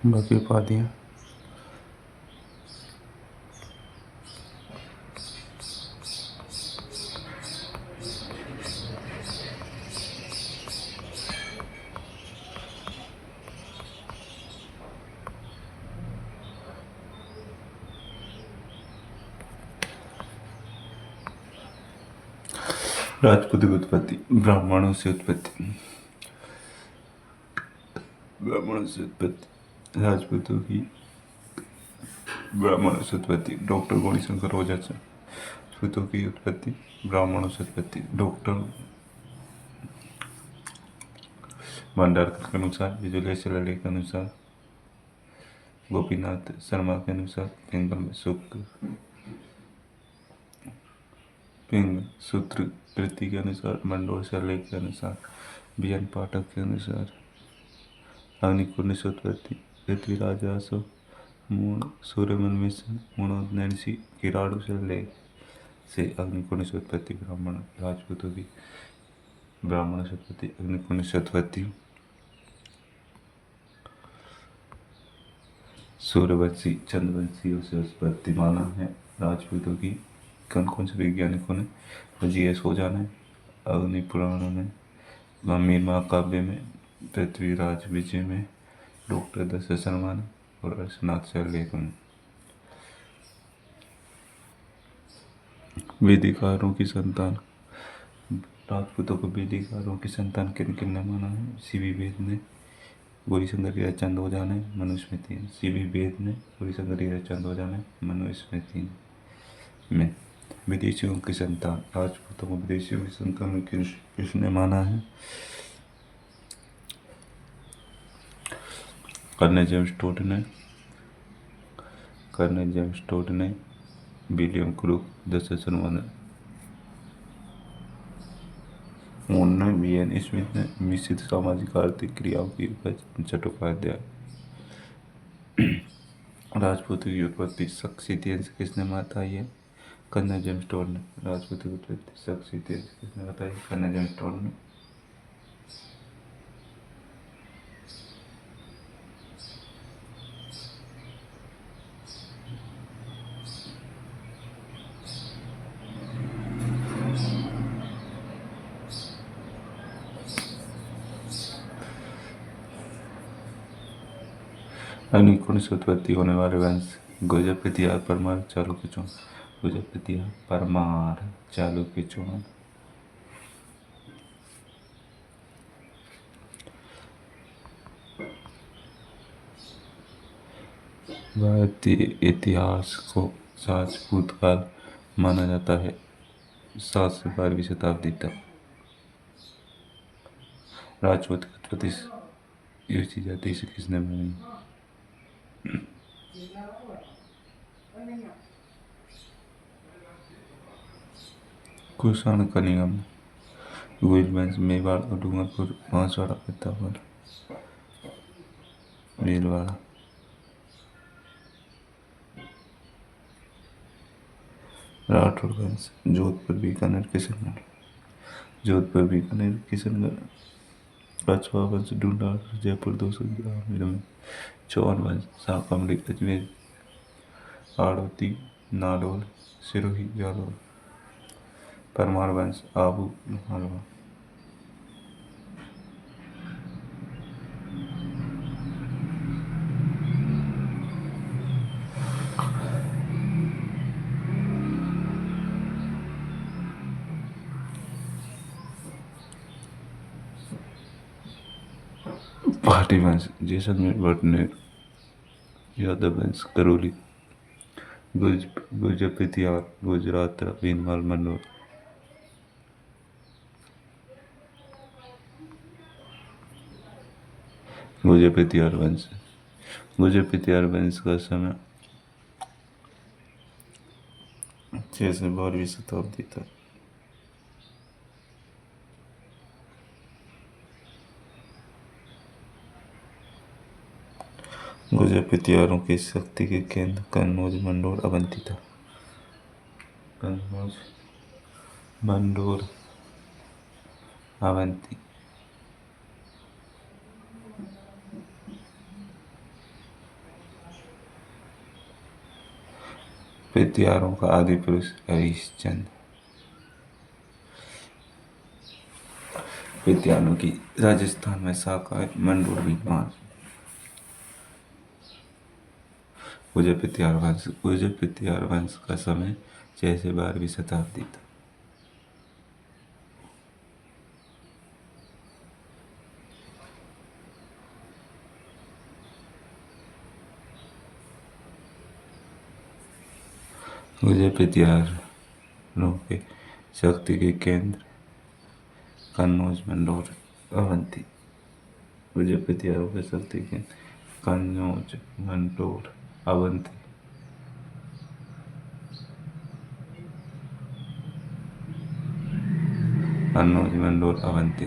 बाकी उपाधियाँ राजपूत की उत्पत्ति। ब्राह्मणों से उत्पत्ति। ब्राह्मणों से उत्पत्ति राजपूतों की। ब्राह्मणों से उत्पत्ति डॉक्टर गौरीशंकर ओझा से। राजपूतों की उत्पत्ति। ब्राह्मणों से उत्पत्ति डॉक्टर भंडारकर के अनुसार, विजुलेश लड़े के अनुसार, गोपीनाथ शर्मा के अनुसार, पिंग सूत्र कृति के अनुसार, मंडोर शैलेख के अनुसार, बीएन पाठक के अनुसार, अग्निकुंड से उत्पत्ति पृथ्वीराज रासो, मूण सूर्यमन मिश्र, मूणोद नैन्सी, किराड़ू शैलेख से अग्निकुंड से उत्पत्ति ब्राह्मण राजपूतों की। ब्राह्मण से उत्पत्ति अग्निकुंड से उत्पत्ति सूर्यवंशी चंद्रवंशियों से उत्पत्ति माना है राजपूतों की। कौन कौन से वैज्ञानिकों ने? जीएस ओझा ने, अग्नि पुराण में, मीर महाकाव्य में, पृथ्वीराज विजय में, डॉक्टर दशरथ शर्मा ने और अर्शनाथ शैलेख में। वेदिकारों की संतान। राजपूतों को वेदिकारों की संतान किन किन ने माना है? सीवी वेद ने, गौरीशंकर हीराचंद ओझा ने, मनुस्मृति। सीवी वेद ने, गौरीशंकर हीराचंद ओझा ने, मनुस्मृति में। विदेशियों की संतान। राजपूतों को विदेशियों की संतान में किसने माना है? कर्नल जेम्स टोड ने, विलियम क्रूक, दशरथ शर्मा ने, बीएन स्मिथ ने, मिश्रित सामाजिक आर्थिक क्रियाओं की उपज चट्टोपाध्याय। राजपूतों की उत्पत्ति शक्स इतिहास किसने बताई है? कर्नल जेम्स टोड ने। राजपूतों की उत्पत्ति शक्स इतिहास किसने बताई? कर्नल जेम्स टोड ने। अग्निकुंड से उत्पत्ति होने वाले वंश। गुर्जर, प्रतिहार, परमार, चालुक्य, चौहान। गुर्जर, प्रतिहार, परमार, चालुक्य, चौहान। भारतीय इतिहास को राजपूत काल माना जाता है, 7 से 12वीं शताब्दी तक। राजपूत की उत्पत्ति यूसी जाति से किसने बनाई? कुषाण कनिंगम। गोइल वंश मेवाड़ और डूंगरपुर, बांसवाड़ा, प्रतापगढ़, भीलवाड़ा। राठौड़ वंश जोधपुर, बीकानेर, किशनगढ़। जोधपुर, बीकानेर, किशनगढ़। कछवा वंश ढूंढाड़, जयपुर, 200 ग्रामीण में। चौहान वंश शाकंभरी, अजमेर, हाड़ौती, नाडोल, सिरोही, जालौर। परमार वंश आबू, मालवा। पाटी वंश जैसलमेर, भटनेर। यादव वंश करौली, गुर्जर, प्रतिहार, गुजरात, भीनमाल, मंडोर। गुर्जर प्रतिहार वंश। गुर्जर प्रतिहार वंश का समय 6 से 12वीं शताब्दी तक। गुर्जर प्रतिहारों की शक्ति के केंद्र कन्नौज, मंडोर, अवंती था। कन्नौज, मंडोर, अवंती। पेतियारों का आदि पुरुष हरीश चंद्र। पेतियारों की राजस्थान में शाखा है मंडोर विद्वान। पूज्य पेतियार वंश का समय 6 से 12वीं शताब्दी था। पूज्य पेतियारों के शक्ति के केंद्र कन्नौज मंडोर अवंती। पूज्य पेतियारों के शक्ति केंद्र कन्नौज मंडोर अवंती। कन्नौज मंडोर अवंती।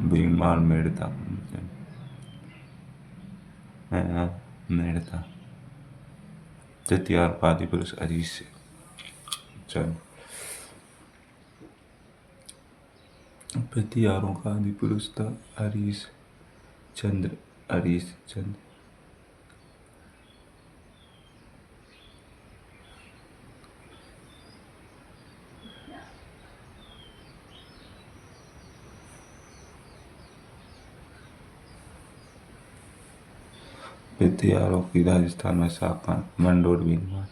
भीमार मेड़ता मेड़ता। पेतियार आदि पुरुष हरीश चंद्र। पेतियारों का आदि पुरुष था हरीश चंद्र। हरीश चंद्र। पेतियारों की राजस्थान में शाखा मंडोर विद्वान।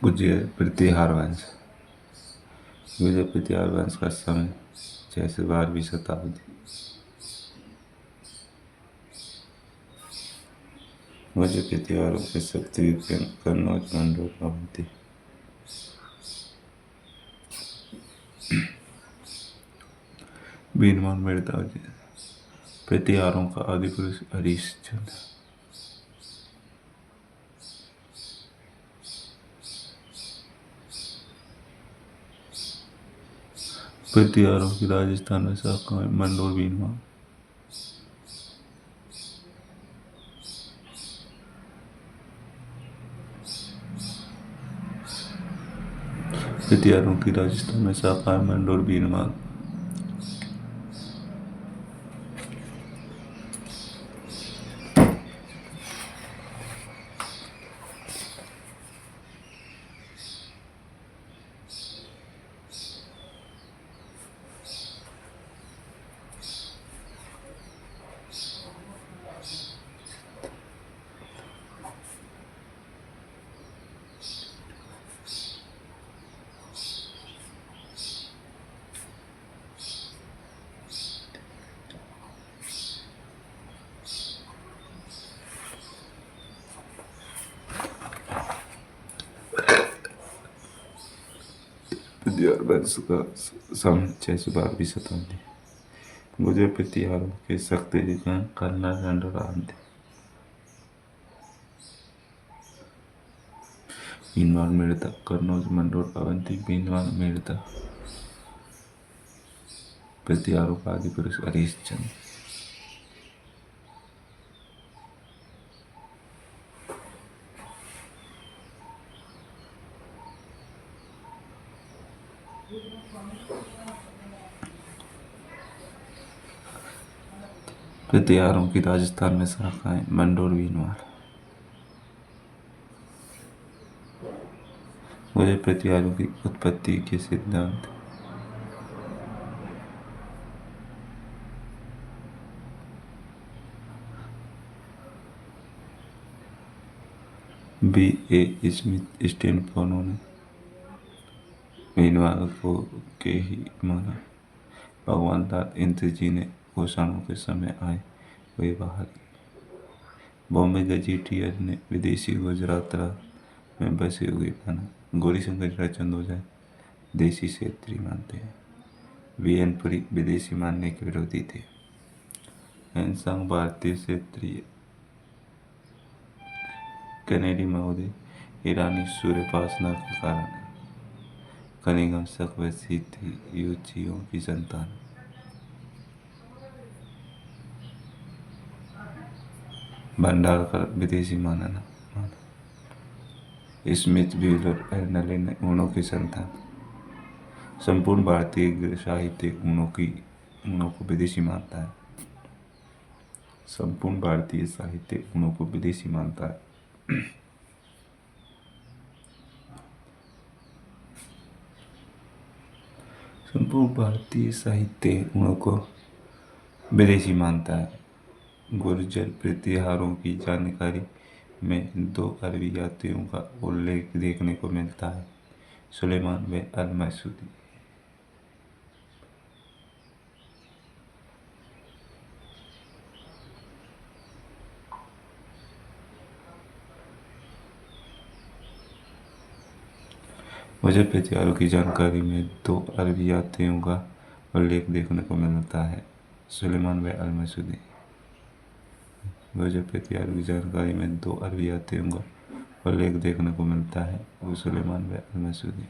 गुर्जर प्रतिहार वंश। गुर्जर प्रतिहार वंश का समय 6 से 12वीं शताब्दी। गुर्जर प्रतिहारों के शक्ति कन्नौज मंडोर अवंती। बीनवान मेड़ता। प्रतिहारों का आदि पुरुष हरीश चंद्र। पेतियारों की राजस्थान में शाखा है मंडोर बीनवान। पेतियारों की राजस्थान में शाखा है मंडोर बीनवान। पेतियार वंश का समय 6 से 12वीं शताब्दी। गुर्जर पेतियारों के शक्ति कन्नौज मंडोर अवंती। बीनवान मेड़ता। कन्नौज मंडोर अवंती। बीनवान मेड़ता। पेतियारों का आदि पुरुष हरीश चंद्र। पेतियारों की राजस्थान में शाखा है मंडोर बीनवान। मुझे पेतियारों की उत्पत्ति के सिद्धांत B.A. स्मिथ स्टैनफोर्ड ने मीनवाल को के ही माना। भगवान लाल इंद्र जी ने घोषणाओं के समय आए वे बाहर। बॉम्बे गजेटियर ने विदेशी गुजरातरा में बसे हुए माना। गौरीशंकर चंदोजा देसी क्षेत्रीय मानते हैं। वी.एन. पुरी विदेशी मानने के विरोधी थे। एनसांग भारतीय क्षेत्रीय। कैनेडी महोदय ईरानी सूर्योपासना के कारण। कनिंघम सकवैसी थी यूचियों की संतान। भंडारकर विदेशी माना। स्मिथ व्हीलर एर्नलिन ऊनों की संतान। संपूर्ण भारतीय साहित्य ऊनों को विदेशी मानता है। संपूर्ण भारतीय साहित्य ऊनों को विदेशी मानता है। संपूर्ण भारतीय साहित्य ऊनों को विदेशी मानता है। गुर्जर प्रतिहारों की जानकारी में 2 अरबी यात्रियों का उल्लेख देखने को मिलता है, सुलेमान व अल-मसूदी। गुर्जर प्रतिहारों की जानकारी में 2 अरबी यात्रियों का उल्लेख देखने को मिलता है, सुलेमान व अल-मसूदी। गुर्जर प्रतिहारों की जानकारी में 2 अरबी यात्रियों का उल्लेख देखने को मिलता है, वो सुलेमान व अल-मसूदी।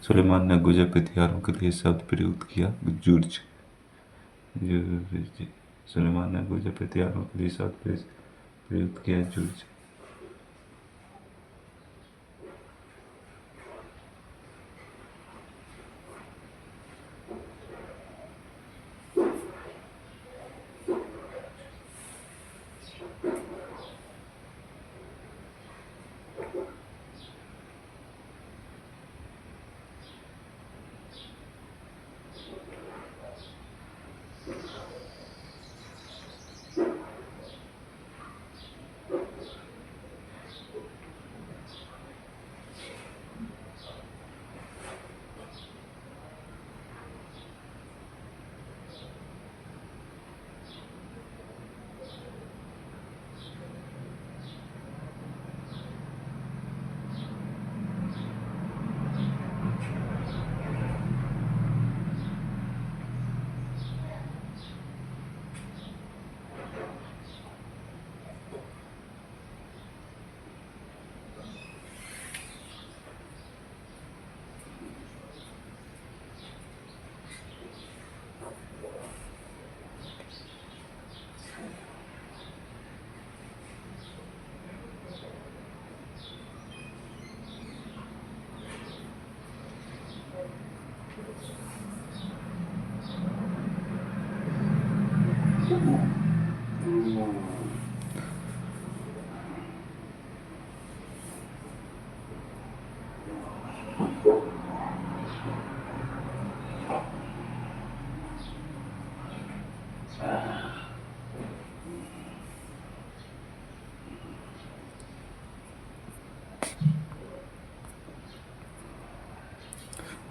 सुलेमान ने गुर्जर प्रतिहारों के लिए शब्द प्रयुक्त किया जुर्ज। सुलेमान ने गुर्जर प्रतिहारों के लिए शब्द प्रयुक्त किया जुर्ज।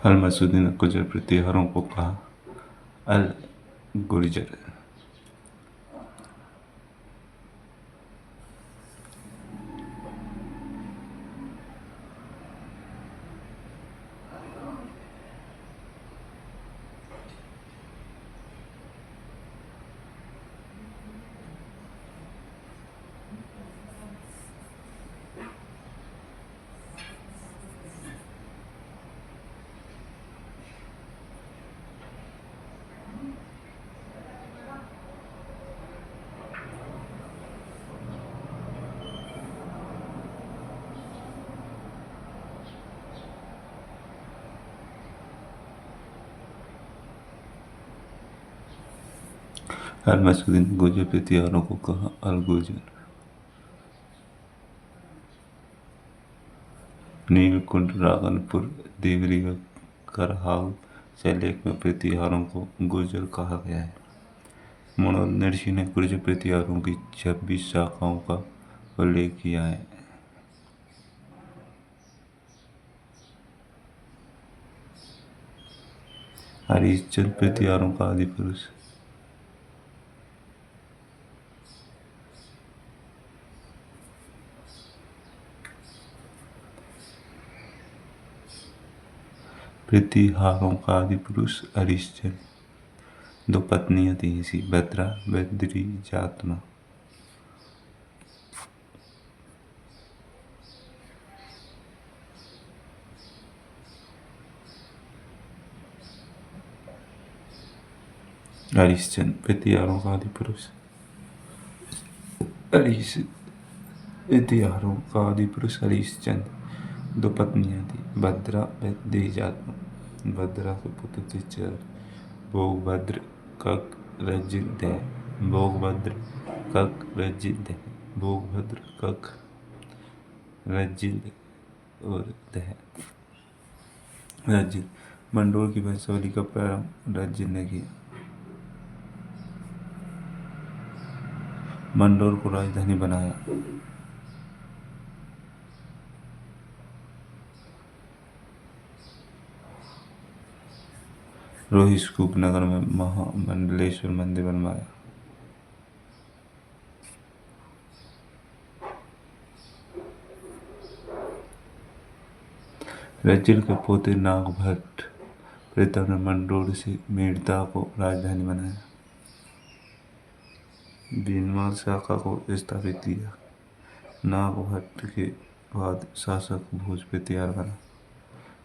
अल-मसूदी ने गुर्जर प्रतिहारों को कहा अल-गुर्जर। अल-मसूदी ने गुर्जर प्रतिहारों को कहा अल-गुर्जर। नीलकुंठ, रावनपुर, देवरी व करहाल शैलेख में प्रतिहारों को गुर्जर कहा गया है। मनोज ऋषि ने गुर्जर प्रतिहारों की 26 शाखाओं का उल्लेख किया है। हरिश्चंद्र प्रतिहारों का आदि पुरुष। प्रतिहारों का आदि पुरुष हरिश्चंद्र। 2 पत्नियां थी इसी, भद्रा बद्री जातमा। हरिश्चंद्र प्रतिहारों का आदि पुरुष। प्रतिहारों का आदि पुरुष हरिश्चंद्र। 2 पत्नियां थी, भद्रा बद्री जातमा। भद्रा के पुत्र थे 4, भोगभद्र कक रजित दह। भोगभद्र कक रजित दह। भोगभद्र कक रजित और दह। रजित मंडोर की वंशावली का प्रारंभ रजित ने किया। मंडोर को राजधानी बनाया। रोहिष्कूप नगर में महामंडलेश्वर मंदिर बनवाया। रजिल के पोते नागभट्ट प्रथम ने मंडोर से मेड़ता को राजधानी बनाया। बीनमाल शाखा को स्थापित किया। नागभट्ट के बाद शासक भोज प्रतिहार बना।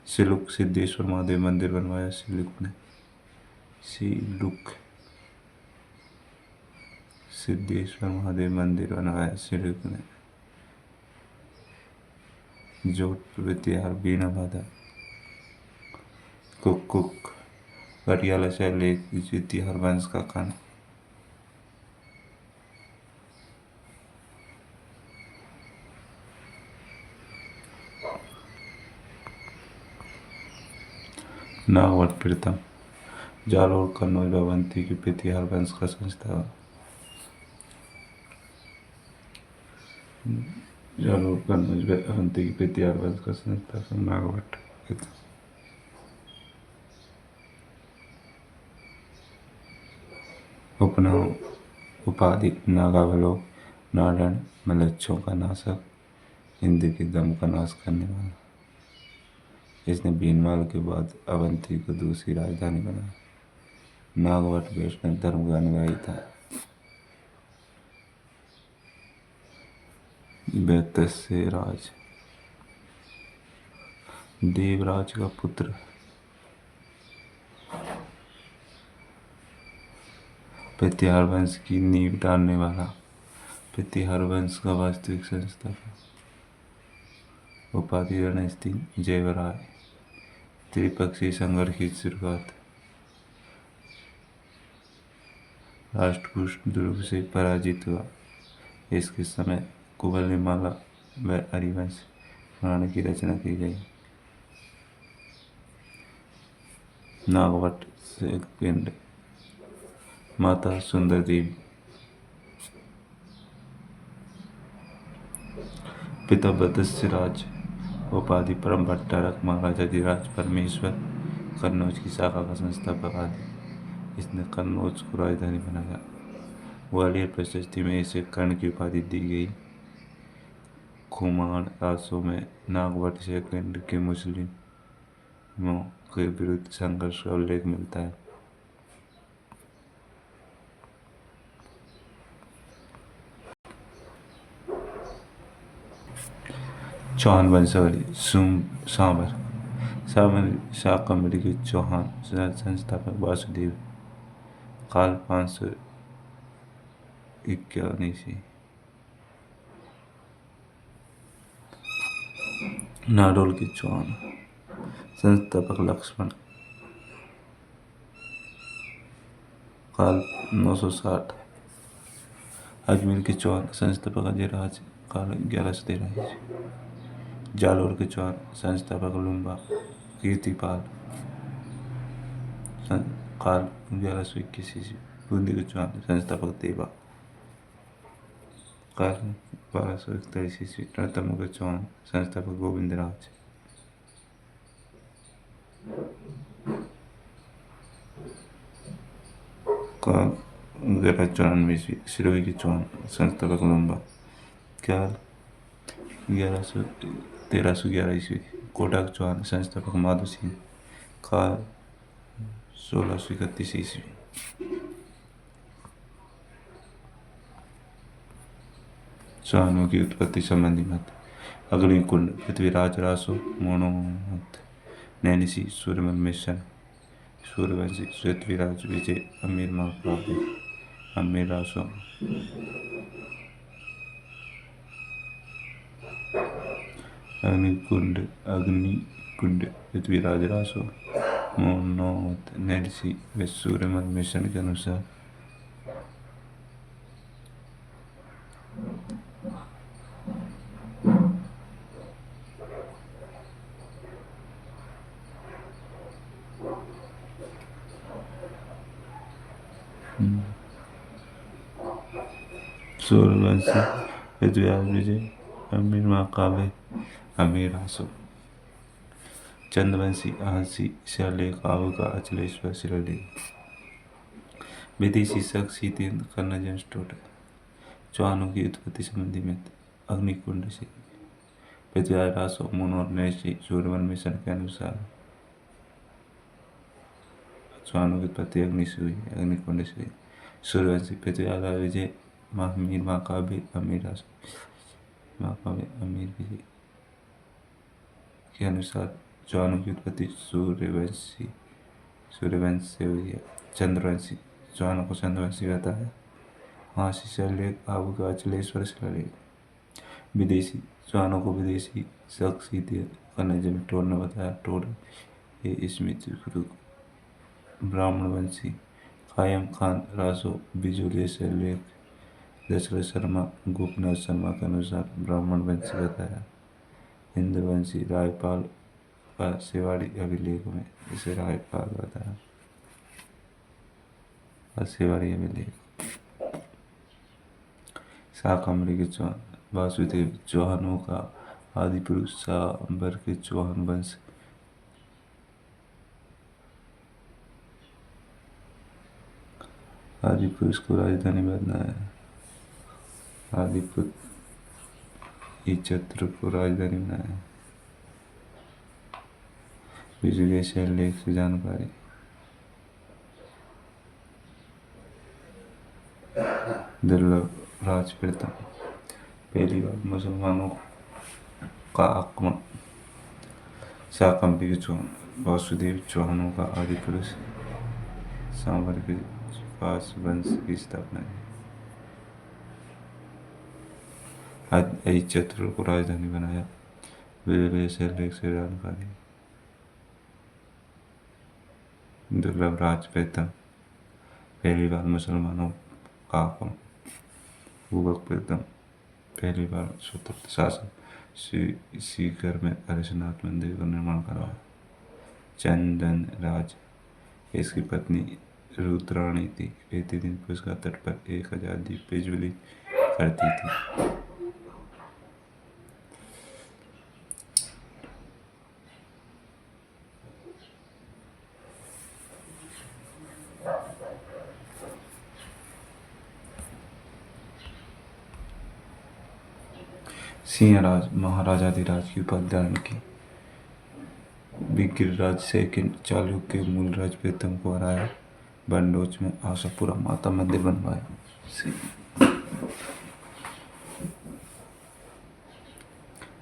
सिलुक सिद्धेश्वर महादेव मंदिर बनवाया। सिद्धेश्वर महादेव मंदिर बनवाया सिलुक ने। जोट प्रतिहार बीना बाधा। कुक पटियाला शैल एक प्रतिहार वंश का खाना। नागवट प्रथम जालोर कन्नौज अवंती की प्रतिहार वंश का संस्थापक। जालोर कन्नौज अवंती की प्रतिहार वंश का संस्थापक नागवट प्रथम। उपनाम उपाधि नागावलोक नारायण मलच्छों का नाशक, इंद्र के दम का नाश करने वाला। इसने बीनमाल के बाद अवंती को दूसरी राजधानी बनाया। नागवट वैष्णव धर्म का अनुयायी था। वैतस्य राज देवराज का पुत्र। प्रतिहार वंश की नींव डालने वाला। प्रतिहार वंश का वास्तविक संस्थापक। उपाधि रणस्थी जयवराय। त्रिपक्षीय संघर्ष की शुरुआत। राष्ट्रकूट ध्रुव से पराजित हुआ। इसके समय कुवलयमाला व हरिवंश पुराण की रचना की गई। नागवट से पिंड। माता सुंदर देवी। पिता वत्स्य राज। उपाधि परम भट्टारक महाराजा धीराज परमेश्वर। कन्नौज की शाखा का संस्थापक आदि। इसने कन्नौज को राजधानी बनाया। ग्वालियर प्रशस्ति में इसे कर्ण की उपाधि दी गई। खुमान रासों में नागवट से केंद्र के मुस्लिमों के विरुद्ध संघर्ष का उल्लेख मिलता है। चौहान वंशावली। सांबर शाकंभरी के चौहान संस्थापक वासुदेव। काल 551 ईस्वी। नाडोल के चौहान संस्थापक लक्ष्मण। काल 960। अजमेर के चौहान संस्थापक अजय राज। काल 1113 ईस्वी। जालोर के चौहान संस्थापक लुम्बा कीर्तिपाल। काल 1121 ईस्वी। बूंदी के चौहान संस्थापक देवा। काल 1241 ईस्वी रणथंभौर के चौहान संस्थापक गोविंदराज। काल 1194 ईस्वी सिरोही के चौहान संस्थापक लंबा। काल 1311 ईस्वी कोटा के चौहान संस्थापक माधो सिंह। काल 1631 ईस्वी चौहानों की उत्पत्ति संबंधी मत। अग्निकुंड पृथ्वीराज रासो मोनोमत नैनीसी सूर्यमल मिशन सूर्यवंशी पृथ्वीराज विजय अमीर महाकाव्य अमीर रासो। अग्निकुंड पृथ्वीराज रासो मोनोमत नैनीसी व सूर्यमल मिशन के अनुसार सूर्यवंशी पृथ्वीराज विजय अमीर महाकाव्य अमीर रासो। चंद्रवंशी आहसी शिलालेख आबू का अचलेश्वर शिलालेख। विदेशी शक सीतेंद्र कन्नजन स्टोट। चौहानों की उत्पत्ति संबंधी में अग्निकुंड से पृथ्वीराज रासो मोनोर नैसी सूर्यमल मिशन के अनुसार चौहानों की उत्पत्ति अग्नि से हुई अग्निकुंड से। सूर्यवंशी पृथ्वीराज विजय अमीर महाकाव्य अमीर रासो महाकाव्य अमीर विजय के अनुसार चौहानों की उत्पत्ति सूर्यवंश से हुई है। चंद्रवंशी चौहानों को चंद्रवंशी कहता है। हासी शिलालेख आबू का अचलेश्वर शिलालेख। विदेशी चौहानों को विदेशी शक सीधे कन्नजन टोड ने बताया। टोड ये स्मिथ ब्राह्मणवंशी कायम खान रासो बिजुलिया शिलालेख दशरथ शर्मा गोपीनाथ शर्मा के अनुसार ब्राह्मणवंशी बताया। हिंदुवंशी रायपाल का सेवाड़ी अभिलेख में इसे रायपाल बताया। सेवाड़ी अभिलेख। शाकंभरी के चौहान वासुदेव चौहानों का आदि पुरुष सांबर के चौहान वंश। आदि पुरुष को राजधानी बनाया। आदिपुत्र चत्र को राजधानी बनाया। बिजुलिया शिलालेख से जानकारी। दुर्लभ राज प्रथम पहली बार मुसलमानों का आक्रमण। शाकंभरी के चौहान वासुदेव चौहानों का आदि पुरुष सांबर के पास वंश की स्थापना है। चत्र को राजधानी बनाया। बिजुलिया शिलालेख से जानकारी। दुर्लभ राज प्रथम पहली बार मुसलमानों का आक्रमण। भूभक प्रथम पहली बार स्वतंत्र शासन सीकर में हरिशनाथ मंदिर का निर्माण करवाया। चंदन राज इसकी पत्नी रुद्राणी थी। प्रतिदिन पुष्कर तट पर 1000 दीप प्रज्वलित करती थी। सिंहराज महाराजाधिराज की उपाधि धारण की। विग्रहराज सेकंड चालुक्य के मूलराज प्रथम को हराया। बंडोच में आशापुरा माता मंदिर बनवाया।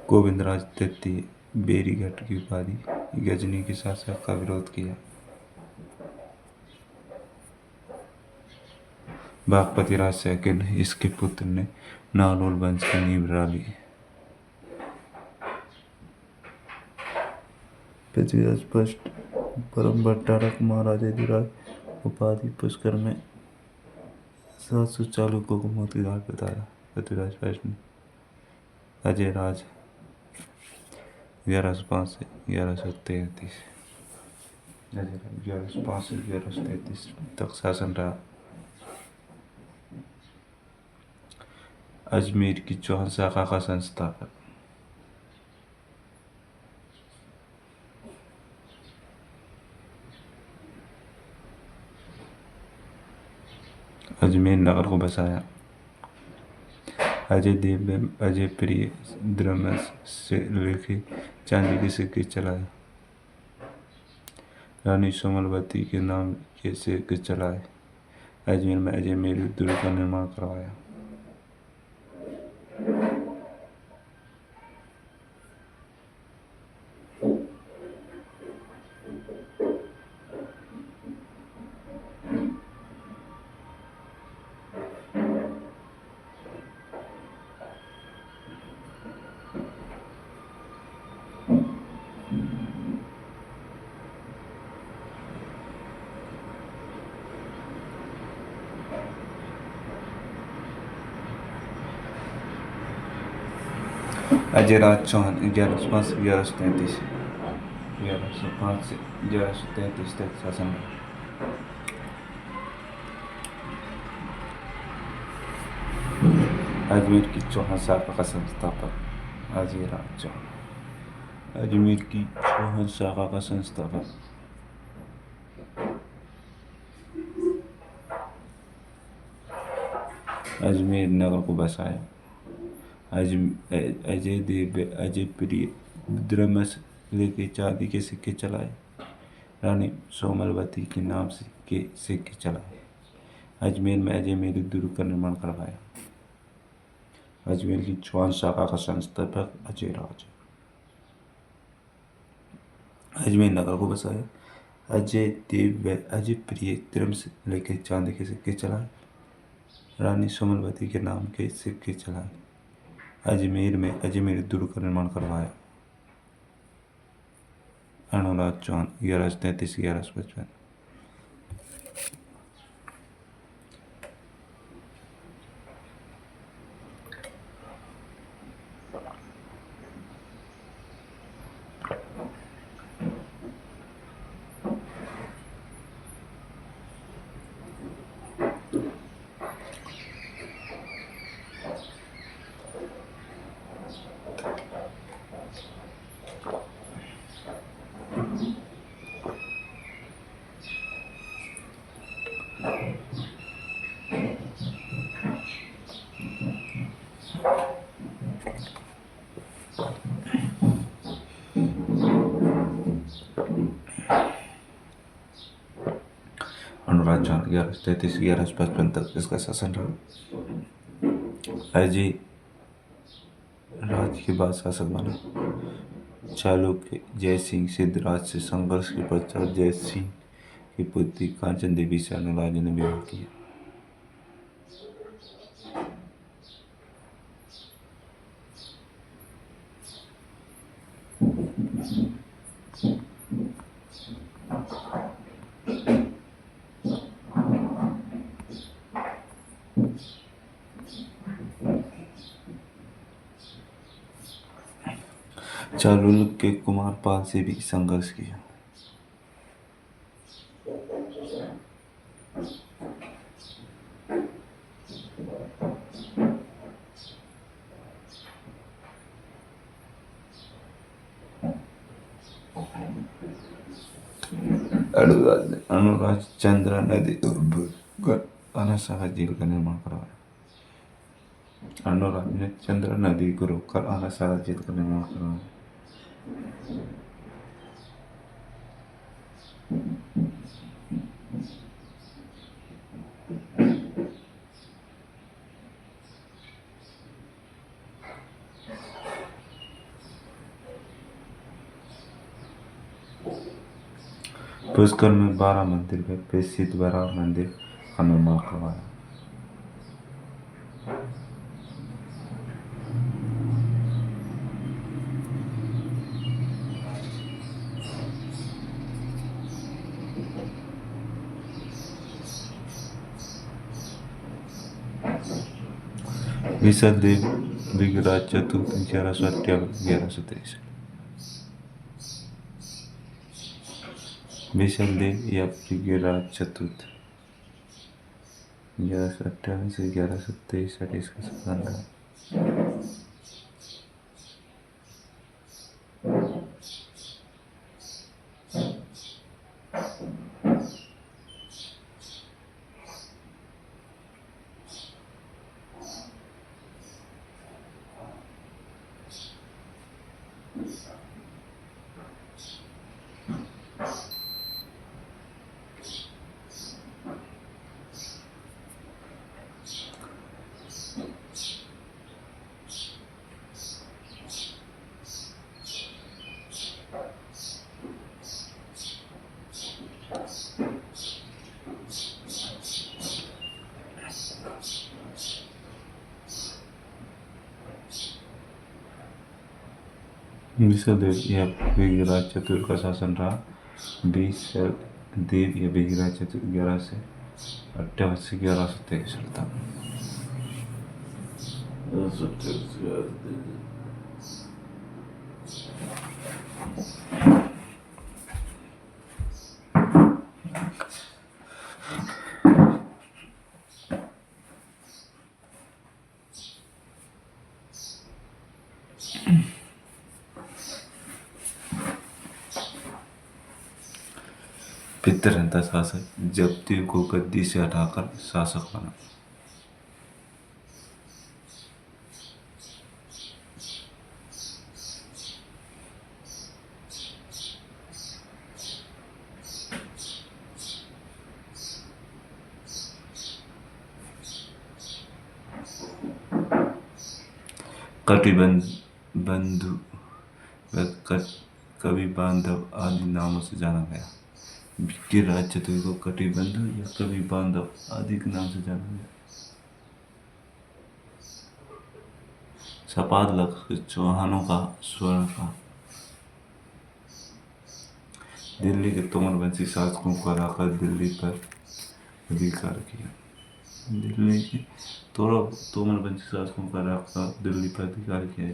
गोविंदराज तृतीय बेरीघाट की उपाधि। गजनी के शासक का विरोध किया। बागपति राज सेकंड इसके पुत्र ने नालोल वंश की नींव डाली। पृथ्वीराज फर्स्ट परम भट्टारक महाराजाधिराज उपाधि पुष्कर में 700 चालुक्यों को मौत की घाट बताया। पृथ्वीराज फर्स्ट ने अजय राज 1105 से 1133 1105 से 1133 तक शासन रहा। अजमेर की चौहान शाखा का संस्थापक। अजमेर नगर को बसाया। अजय देव ने अजय प्रिय द्रमस से लिखे चांदी के सिक्के चलाए। रानी सोमलवती के नाम के सिक्के चलाए। अजमेर में अजय मेरुद्र दुर्ग का निर्माण करवाया। अजय राज चौहान 1105 से 1133, 1105 से 1133 तक शासन रहा। अजमेर की चौहान शाखा का संस्थापक। अजय राज चौहान अजमेर की चौहान शाखा का संस्थापक। अजमेर नगर को बसाया। अजय देव अजय प्रिय द्रमस लेके चांदी के सिक्के चलाए। रानी सोमलवती के नाम के सिक्के चलाए। अजमेर में अजय मेरुद्र दुर्ग का निर्माण करवाया। अजमेर की चौहान शाखा का संस्थापक अजय राज। अजमेर नगर को बसाया। अजय देव व अजय प्रिय द्रमस लेके चांदी के सिक्के चलाए। रानी सोमलवती के नाम के सिक्के चलाए। अजमेर में अजय मेरुद्र दुर्ग का निर्माण करवाया। अनुराग चौहान 1133 1155। अनुराग चौहान 1133 1155 तक इसका शासन रहा। अजय राज के बाद शासक बना। चालुक्य जय सिंह सिद्धराज से संघर्ष के पश्चात जय सिंह की पुत्री कांचन देवी से अनुराग ने विवाह किया। चालुक्य कुमार पाल से भी संघर्ष किया। अनुराग चंद्र नदी अनासागर झील का निर्माण करवाया। अनुराग ने चंद्र नदी को रोककर अनासागर झील का निर्माण करवाया। पुष्कर में 12 मंदिर में प्रसिद्ध वराह मंदिर का निर्माण करवाया। विशालदेव विग्रह चतुर्थ 1158 1123। विशालदेव या पृथ्वीराज चतुर्थ 1158 से 1123 इसका शासन रहा। विषदेव यह बेगिराज चतुर का शासन रहा। देव यह बेगिराज चतुर 1188 तक। पितृहंता शासक जबदेव को गद्दी से हटाकर शासक बना। कटिबंधु व कवि बांधव आदि नामों से जाना गया। बेगिराज चतुर को कटिबंधु या कवि बांधव आदि के नाम से जाना गया। सपाद चौहानों का स्वर्ण का दिल्ली के तोमरवंशी शासकों को हराकर दिल्ली पर अधिकार किया। दिल्ली के तोमरवंशी शासकों को हराकर दिल्ली पर अधिकार किया।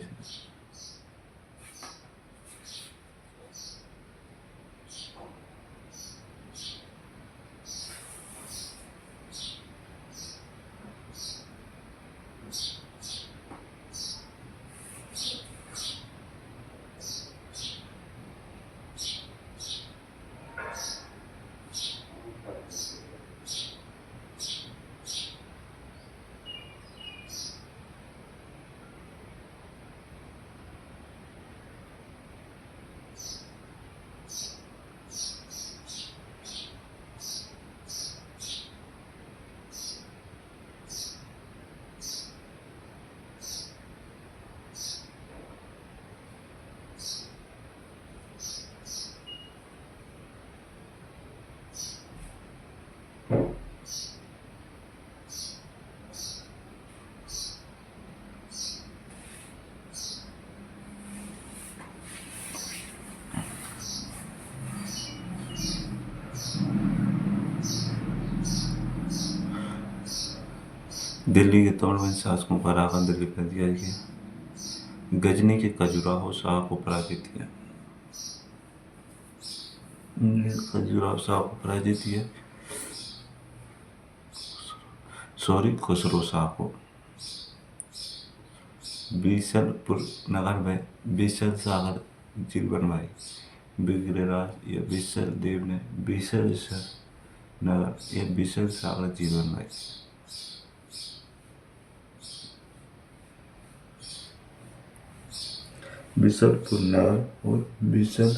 दिल्ली के तोमरवंशी शासकों को हराकर दिल्ली पर अधिकार किया। गजनी के खजुराहो शाह को पराजित किया। खुसरो शाह को बीसलपुर नगर में बीसल सागर झील बनवाई। बेगिराज या बीसल देव ने बीसल नगर या बीसल सागर झील बनवाई। बीसलपुर नगर और बीसल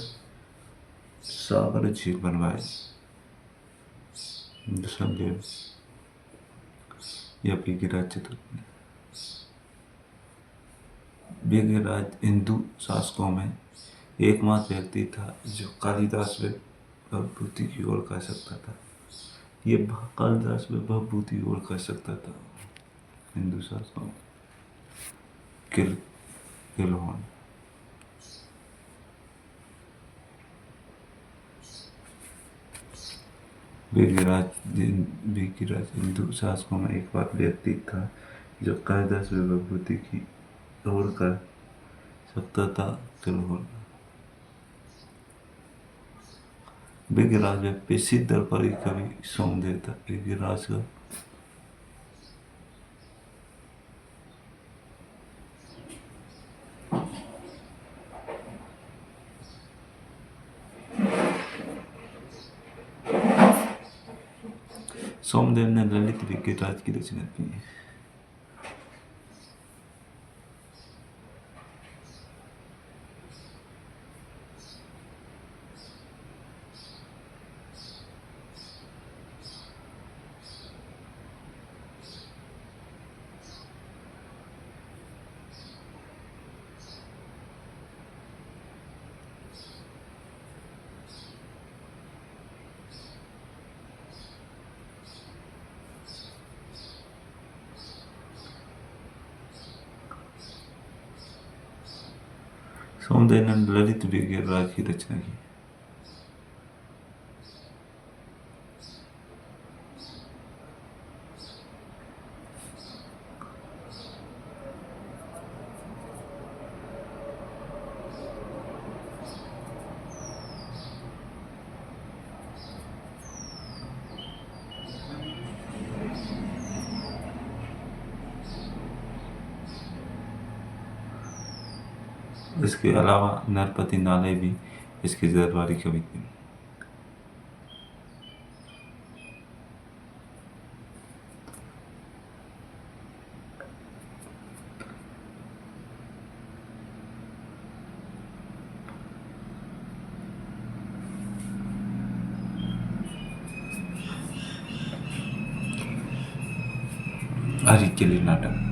सागर झील बनवाए। बीसलदेव या बेगिराज चतुर। बेगिराज हिंदू शासकों में एकमात्र व्यक्ति था जो कालिदास व भवभूति की ओर कर सकता था। ये कालिदास व भवभूति की ओर कर सकता था हिंदू शासकों। किलहोन बेगिराज हिंदू शासकों में एक बार व्यक्ति था जो कालिदास व भवभूति की ओर कर सकता था। किलहोन बेगिराज में प्रसिद्ध दरबारी कवि सोमदेव था। बेगिराज का सोमदेव ने ललित विज्ञराज की रचना की है। सोमदेव ने ललित विज्ञराज की रचना की। इसके अलावा नरपति नाले भी इसकी दरबारी कवि थे। हरिकेली नाटक,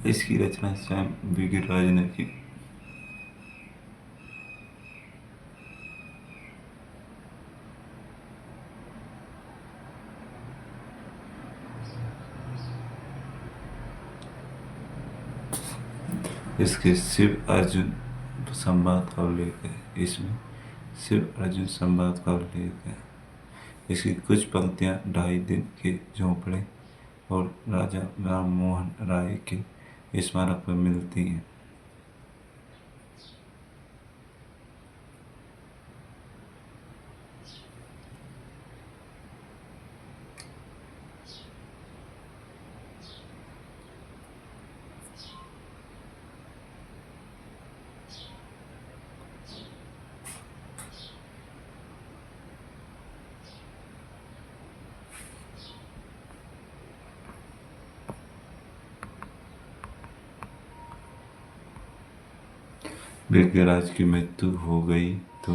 इसकी रचना स्वयं विज्ञराज ने की। इसके शिव अर्जुन संवाद का उल्लेख है। इसमें शिव अर्जुन संवाद का उल्लेख है। इसकी कुछ पंक्तियां 2.5 दिन के झोंपड़े और राजा राम मोहन राय के स्मारक पर मिलती हैं। विज्ञराज की मृत्यु हो गई तो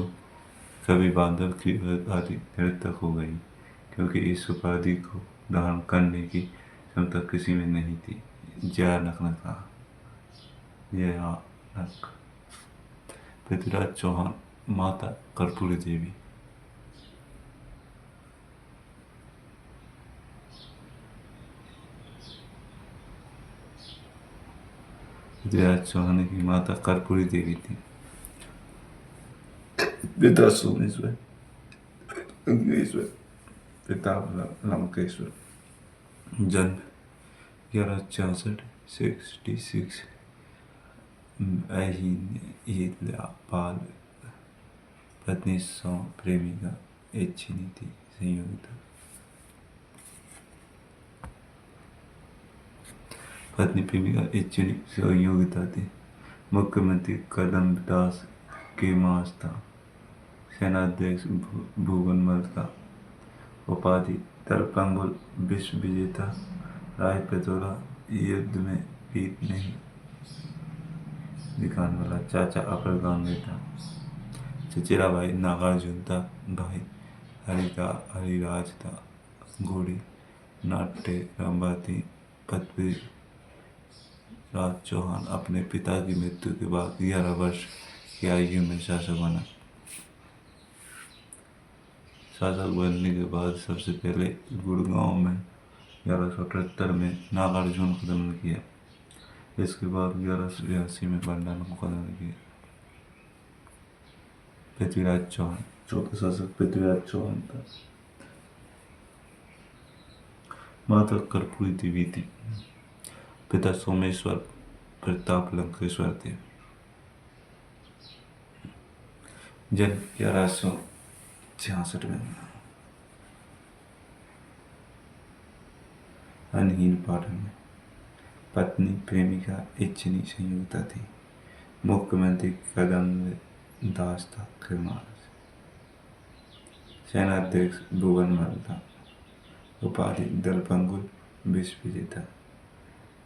कवि बांधव की उपाधि निरर्थक हो गई, क्योंकि इस उपाधि को धारण करने की क्षमता किसी में नहीं थी। जयानक ने कहा। जयानक। पृथ्वीराज चौहान, माता कर्पूरी देवी। पृथ्वीराज चौहान की माता कर्पूरी देवी थी। पिता सोमेश्वर, पिता लंकेश्वर। जन्म 1166 66। पाल। पत्नी प्रेमिका इच्छिनी थी। संयोगिता। पत्नी प्रेमिका इच्छिनी संयोगिता थी। मुख्यमंत्री कदमदास के मास था। सेनाध्यक्ष भूगनमल का। उपाधि दलपंगुल विश्व विजेता। राय पिथौरा युद्ध में पीठ नहीं दिखाने वाला। चाचा अपर गांव में था। चचेरा भाई नागार्जुन था। भाई हरिराज था। घोड़ी नाट्य रंबाती। पृथ्वी राज चौहान अपने पिता की मृत्यु के बाद 11 वर्ष की आयु में शासक बना। शासक बनने के बाद सबसे पहले गुड़गांव में 1178 में नागार्जुन को दमन किया। इसके बाद 1182 में पांड्यालों को दमन किया। पृथ्वीराज चौहान चौथा शासक पृथ्वीराज चौहान था। माता कर्पूरी देवी थी। पिता सोमेश्वर प्रताप लंकेश्वर थे। जन्म 1166 में। अनहीन पाठन में। पत्नी प्रेमिका इच्छिनी संयुक्ता थी। मुख्यमंत्री कदम दास था। सेनाध्यक्ष भुवनमल था। उपाधि दलपंगुल, विष विजेता।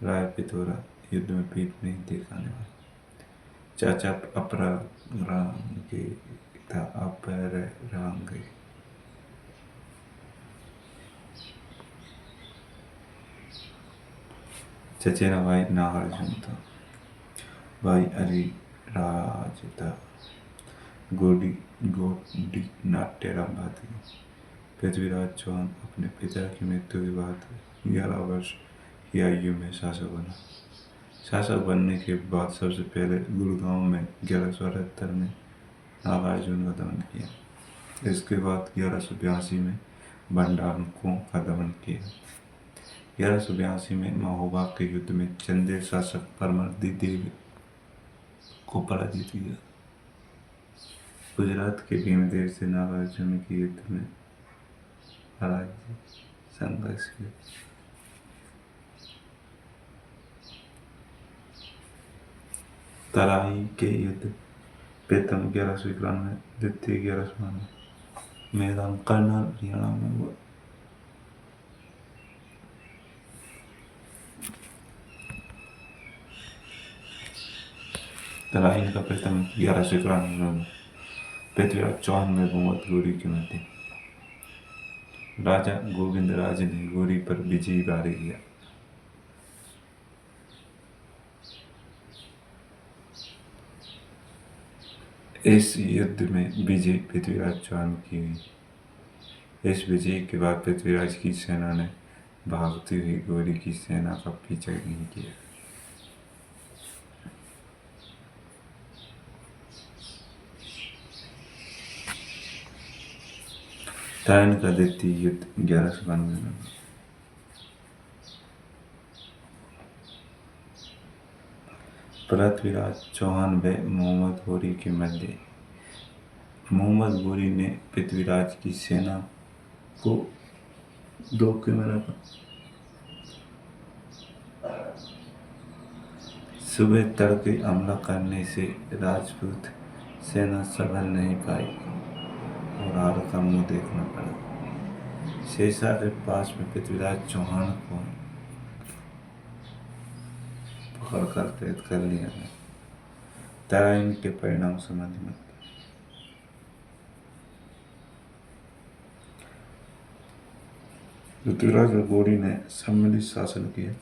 राय पिथौरा, युद्ध में पीठ नहीं दिखाने वाला। चाचा अपरांगे था, अपरांगे। चचेरा भाई नागार्जुन था। भाई अरिराज था। गोडी गोडी नाट्यरंभा थी। पृथ्वीराज चौहान अपने पिता की मृत्यु के बाद 11 वर्ष की आयु में शासक बना। शासक बनने के बाद सबसे पहले गुड़गांव में 1178 में नागार्जुन का दमन किया। इसके बाद 1182 में भंडारकों का दमन किया। 1182 में महोबा के युद्ध में चंदेल शासक परमर्दी देव को पराजित किया। गुजरात के भीमदेव से नागार्जुन के युद्ध में पराजय संघर्ष हुए। तराई के युद्ध प्रथम 1191, द्वितीय 1192 मैदान करनाल हरियाणा में हुआ। तराइन का प्रथम 1191 में पृथ्वीराज चौहान में बहुमत गोरी के मध्य। राजा गोविंद राज ने गोरी पर विजयी कार्य किया। इस युद्ध में विजय पृथ्वीराज चौहान की हुई। इस विजय के बाद पृथ्वीराज की सेना ने भागती हुई गोरी की सेना का पीछा नहीं किया। तराइन का द्वितीय युद्ध 1192 में। पृथ्वीराज चौहान व मोहम्मद गोरी के मध्य। मोहम्मद गोरी ने पृथ्वीराज की सेना को धोखे में रखा। सुबह तड़के हमला करने से राजपूत सेना संभल नहीं पाई और हार का मुंह देखना पड़ा। शेषा के पास में पृथ्वीराज चौहान को पकड़कर कैद कर लिया गया। तराइन के परिणाम संबंधी मत। पृथ्वीराज और गोरी ने सम्मिलित शासन किया।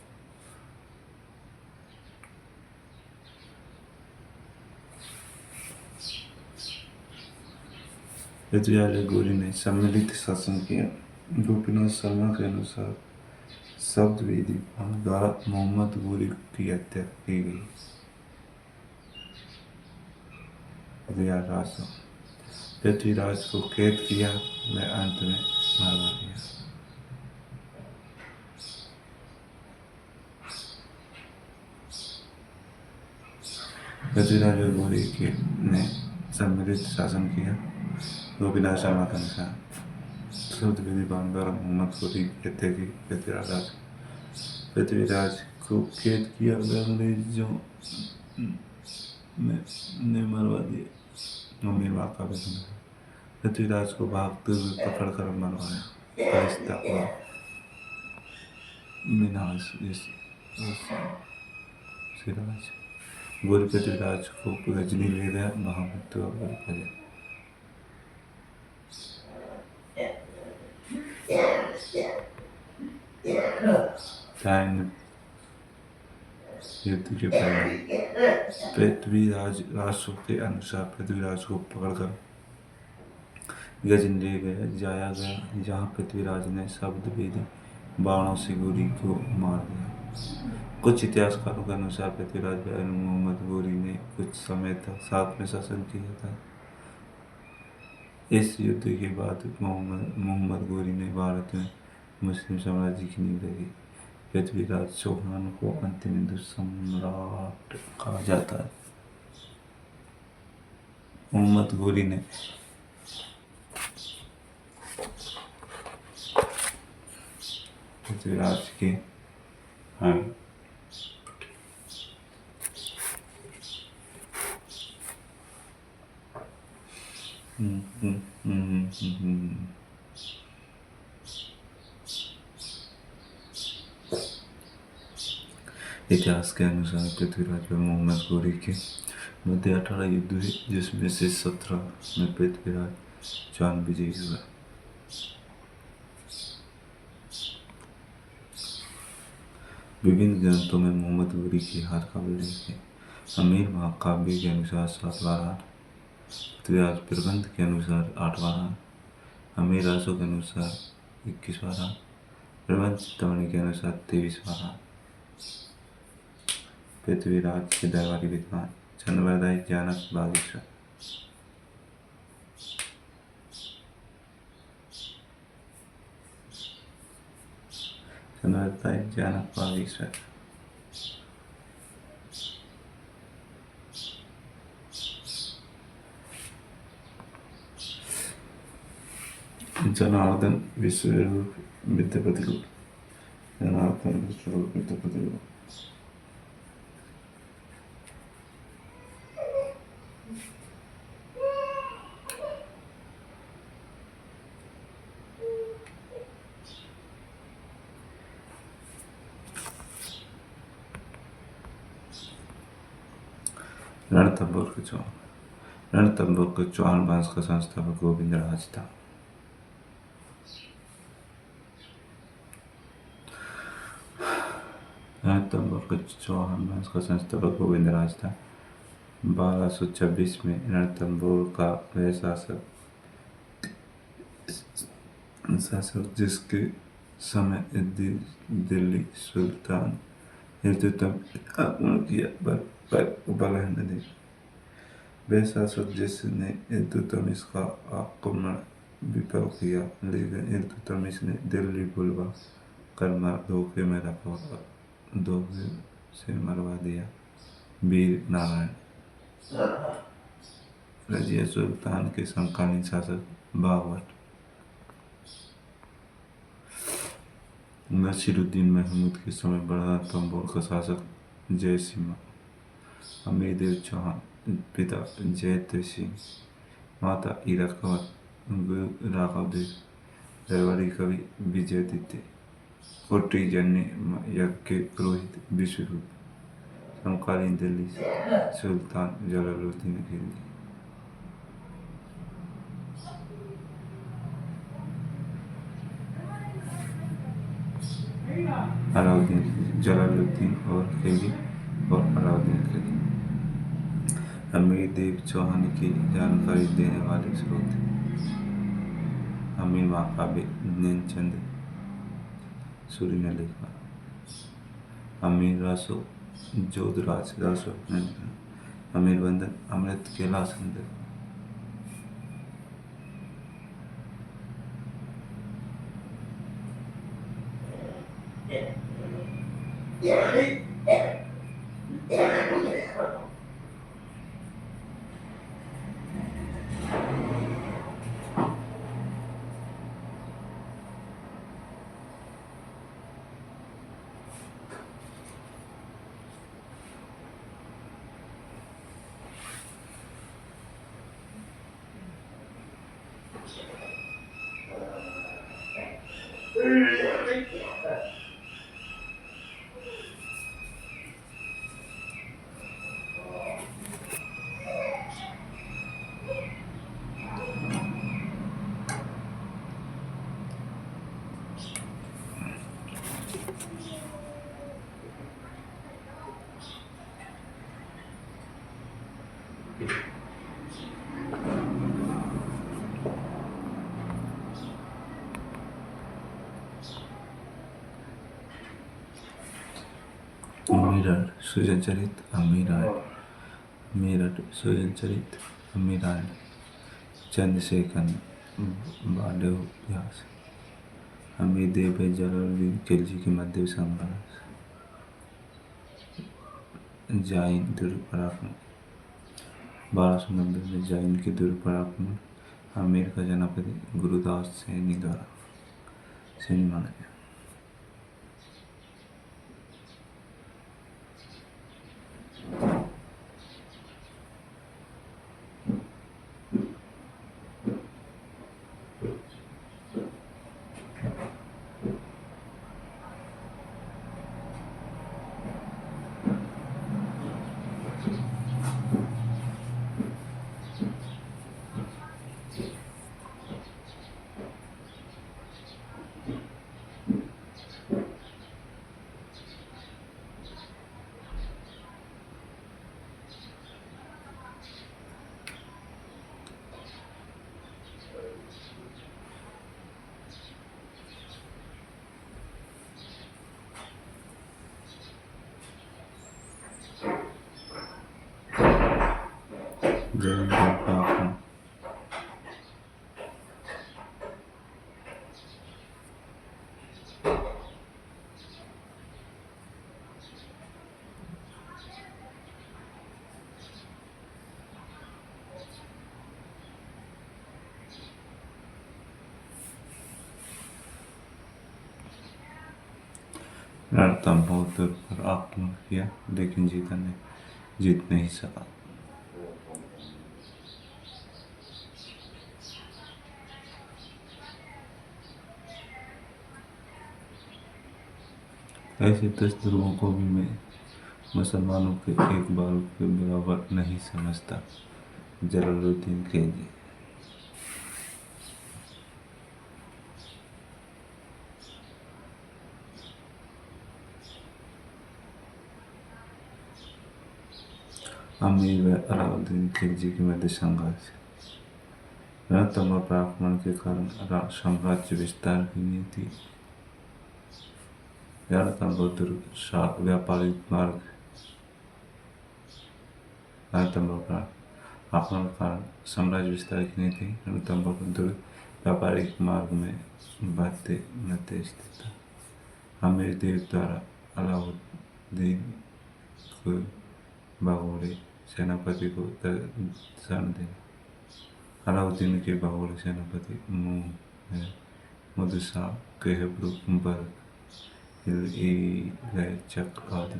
पृथ्वीराज और गोरी ने सम्मिलित शासन किया। गोपीनाथ शर्मा के अनुसार शब्द वेदी द्वारा मोहम्मद गोरी की हत्या की गई। पृथ्वीराज को कैद किया व अंत में मरवा दिया। पृथ्वीराज और गोरी ने सम्मिलित शासन किया। गोपीनाथ शर्मा के अनुसार शब्द विधि द्वारा मोहम्मद गोरी की हत्या की। पृथ्वीराज को कैद किया व अंग्रेजों ने मरवा दिया। पृथ्वीराज को भागते हुए पकड़कर मरवाया। गोरी पृथ्वीराज को गजनी ले गया, वहां मृत्यु हो गई। युद्ध के परिणाम। पृथ्वीराज रासो के अनुसार पृथ्वीराज को पकड़कर गजनी ले जाया गया, जहां पृथ्वीराज ने शब्द वेदी बाणों से गोरी को मार दिया। कुछ इतिहासकारों के अनुसार पृथ्वीराज व मोहम्मद गोरी ने कुछ समय तक साथ में शासन किया था। इस युद्ध के बाद मोहम्मद गोरी ने भारत में मुस्लिम साम्राज्य की नींव रखी। पृथ्वीराज चौहान को अंतिम हिंदू सम्राट कहा जाता है। मोहम्मद गोरी ने पृथ्वीराज के हम्म, हम्म, हम्म, हम्म। इतिहास के अनुसार पृथ्वीराज पर मोहम्मद घोरी के मध्य 18 युद्ध हुए, जिसमें से 17 में पृथ्वीराज चौहान विजयी हुआ। विभिन्न ग्रंथों में मोहम्मद घोरी की हार का उल्लेख है। अमीर महाकाव्य के अनुसार 7वां हार, पृथ्वीराज प्रबंध के अनुसार 8वां हार, अमीर रासो के अनुसार 21वां हार, प्रबंध चिंतामणि के अनुसार 23वां हार। पृथ्वीराज के दरबारी विद्वान चंद्रवरदाई जानक बागेश्वर। चंद्रवरदाई जानक बागेश्वर। जनार्दन विश्वरूप विद्यापति को। जनार्दन विश्वरूप विद्यापति को। रणथंभौर के चौहान। रणथंभौर के चौहान वंश का संस्थापक गोविंद राज था। रणथंभौर के चौहान वंश का संस्थापक गोविंद राज था। 1226 में रणथंभौर का वह शासक जिसके समय दिल्ली सुल्तान हिंदुत्व आक्रमण किया पर उपलब्ध नहीं। वह शासक जिसने इल्तुतमिश का आक्रमण विफल किया, लेकिन इल्तुतमिश ने दिल्ली बुलवा कर धोखे में रखा, धोखे से मरवा दिया। वीर नारायण। रजिया सुल्तान के समकालीन शासक बाबर। नसीरुद्दीन महमूद के समय बड़ा रणथंभौर का शासक जयसिम्हा। अमीरदेव चौहान पिता जयते सिंह, माता ईरा कंवर, गुरु राघवदेव, दरबारी कवि विजयादित्य, कोटी जन्य यज्ञ के पुरोहित विश्वरूप, समकालीन दिल्ली सुल्तान जलालुद्दीन खिलजी। अलाउद्दीन जलालुद्दीन और खिलजी और अलाउद्दीन खिलजी। अमीर देव चौहान की जानकारी देने वाले स्रोत: अमीर महाकाव्य नीलचंद सूरी ने लिखा। अमीर रासो जोधराज रासो ने लिखा। अमीर बंधन अमृत केला सुंदर। मेरठ सुजनचरित अमीरायण। मेरठ सुजनचरित अमीरायण। चंद्रशेखर बाल्योपन्यास। अमीर देव जलालुद्दीन खिलजी के मध्य संघर्ष। जाइन दुर्पराक्रमण। 1290 में जाइन के दुर्पराक्रमण आमेर का सेनापति गुरुदास सैनी द्वारा सैनी माना गया। जलंधर का आक्रमण। रणथंभौर दुर्ग पर आक्रमण किया लेकिन जीत नहीं सका। ऐसे 10 दुर्गों को भी मैं मुसलमानों के एक बाल के बराबर नहीं समझता। जलालुद्दीन खिलजी। अमीर व अलाउद्दीन खिलजी के मध्य संघर्ष। रणथंभौर पर आक्रमण के कारण साम्राज्य विस्तार की नीति। रणथंभौर दुर्ग व्यापारिक मार्ग। रणथंभौर पर आक्रमण के कारण साम्राज्य विस्तार की नीति। रणथंभौर दुर्ग व्यापारिक मार्ग में मध्य स्थित था। आमिर देव द्वारा अलाउद्दीन को भगोड़े सेनापति को दर्शन देना। अलाउद्दीन के भगोड़े सेनापति मुदसा कहब्रुक बर्ग चक आदि।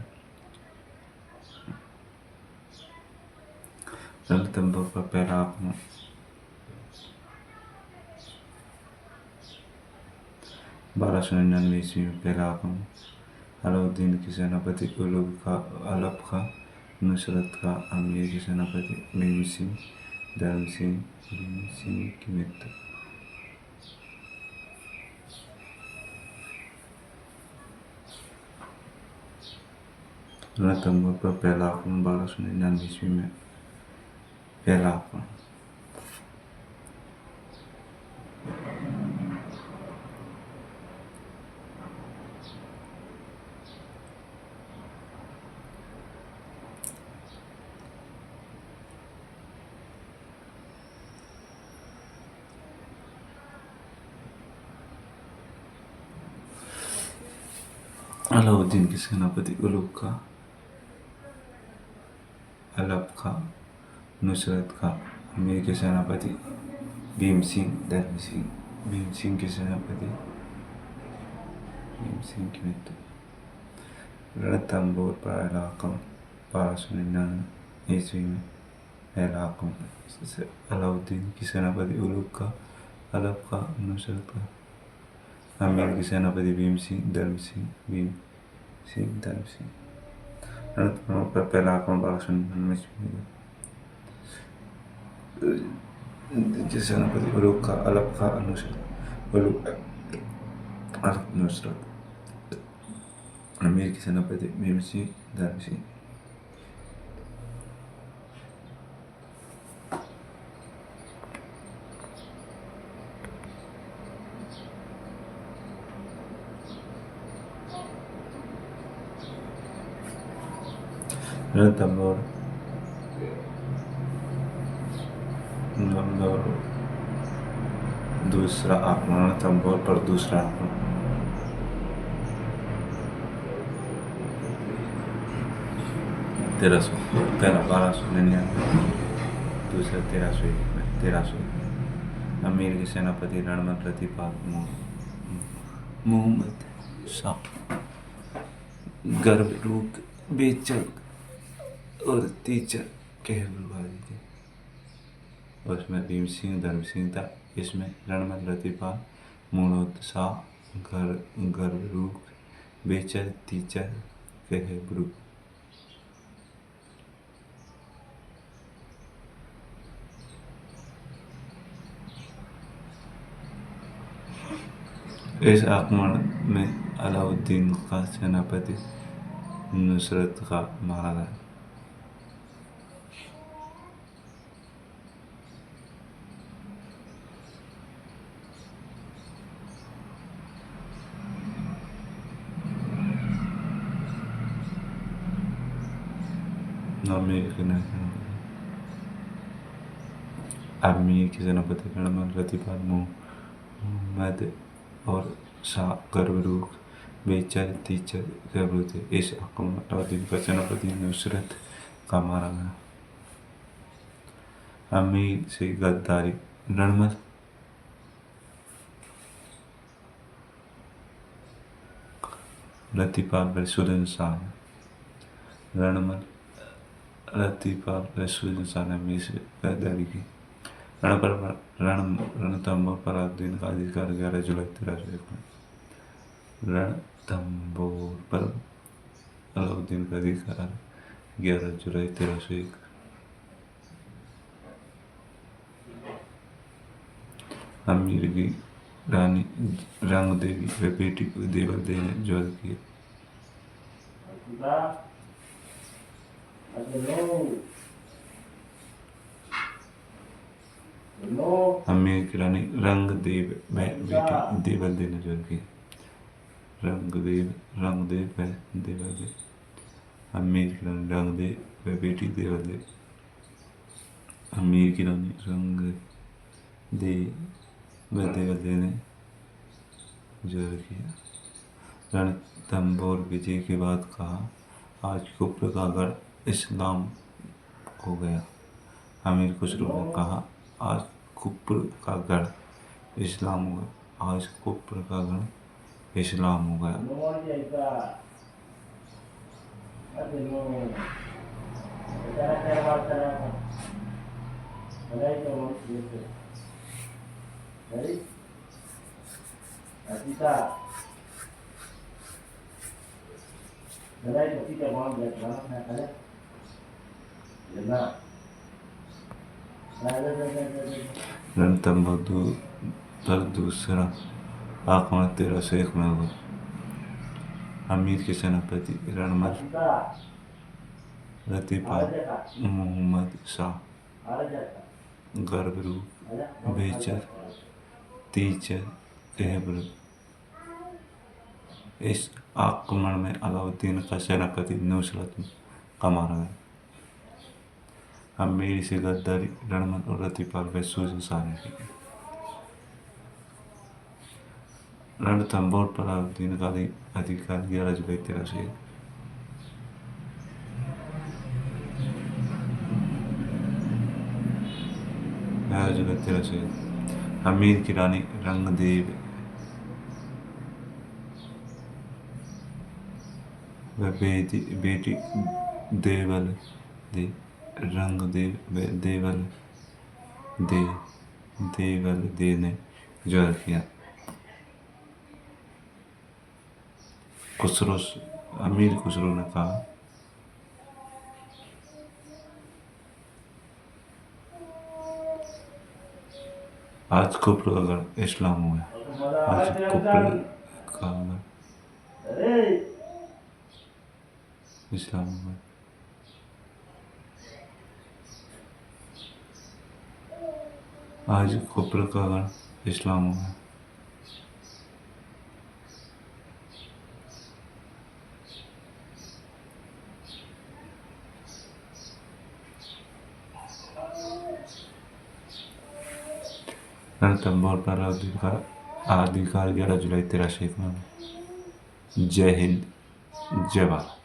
रणथंभौर पर पहला आक्रमण। ईस्वी में पहला आक्रमण। अलाउद्दीन के सेनापति अलब खां, नुसरत खां, अमीर के सेनापति भीम सिंह, धर्म सिंह की मृत्यु। रणथंभौर पर पहला आक्रमण। 1299 ईस्वी में पहला आक्रमण। अलाउद्दीन के सेनापति अलब खां, नुसरत खां, अमीर के सेनापति भीम सिंह, धर्म सिंह, भीम सिंह के सेनापति भीम सिंह की मृत्यु। रणथंभौर पर पहला आक्रमण। 1299 ईस्वी में पहला आक्रमण। अलाउद्दीन की सेनापति अलब खां, नुसरत खां, अमीर के सेनापति भीम सिंह, धर्म सिंह, धर्म सिंह। रणथंभौर पर पहला आक्रमण। 1299 ईस्वी में सेनापति अलब खां, नुसरत, अमीर के सेनापति भीम सिंह, धर्म सिंह। रणथंभौर दूसरा आक्रमण। रणथंभौर पर दूसरा आक्रमण। पहला 1299, दूसरा 1301 अमीर के सेनापति रणमल प्रतिपाल मोहम्मद शाह, गर्व रूक बेचक और तीचर कहब्रुक थे। उसमें भीम सिंह, धर्म सिंह था। इसमें रणमल प्रतिपाल, मोहम्मद शाह, गर्व रूक बेचर, तीचर कहब्रुक। इस आक्रमण में अलाउद्दीन का सेनापति नुसरत खां मारा गया। आर्मी के सेनापति रणमल लतीफाल मोहम्मद और शाह गर्वरूख बेचर तीचर जबरू थे। इस आक्रमण का सेनापति नुसरत का मारा गया। अमीर से गद्दारी रणमल लतीफाल रसूलन शाह रणमल लतीफाल रसूलन शाह ने अमीर से गद्दारी की। रणथंभौर पर अलाउद्दीन का अधिकार 11 जुलाई 1301 में। रणथंभौर पर अलाउद्दीन का अधिकार 11 जुलाई 1301। अमीर की रानी रंग देवी व बेटी को देवल ने ज्वर किया। अमीर की रानी रंग देव व बेटी देवल ने ज्वर किया। रंग देव व देवल। अमीर की रानी रंग देव व बेटी देवल। अमीर की रानी रंग देव देवल ने ज्वर किया। रणथंभौर विजय के बाद कहा, आज कुप्र का गढ़ इस्लाम हो गया। अमीर खुसरो ने कहा, आज कुप्र का गढ़ इस्लाम हो गया। आज कुप्र का गढ़ इस्लाम हो गया। रणथंभौर पर दूसरा आक्रमण 1301 में हुआ। अमीर के सेनापति रणमल लतीफाल मोहम्मद शाह गर्वरूख बेचर तीचर एहबर। इस आक्रमण में अलाउद्दीन का सेनापति नुसरत का मारा गया। अमीर से गद्दारी रणमल और लतीफाल रसूलन शाह ने की। रणथंभौर पर अलाउद्दीन का अधिकार 11 जुलाई 1301। अमीर की रानी रंग देव व बेटी देवल रंग देव व देवल ने ज्वर किया। अमीर खुसरो ने कहा, आज कुप्र का गढ़ इस्लाम हो गया। आज कुप्र का गढ़ इस्लाम हो गया। आज कुप्र का गढ़ इस्लाम हो गया। रणथंभौर पर अधिकार 11 जुलाई 1301 में। जय हिंद, जय भारत।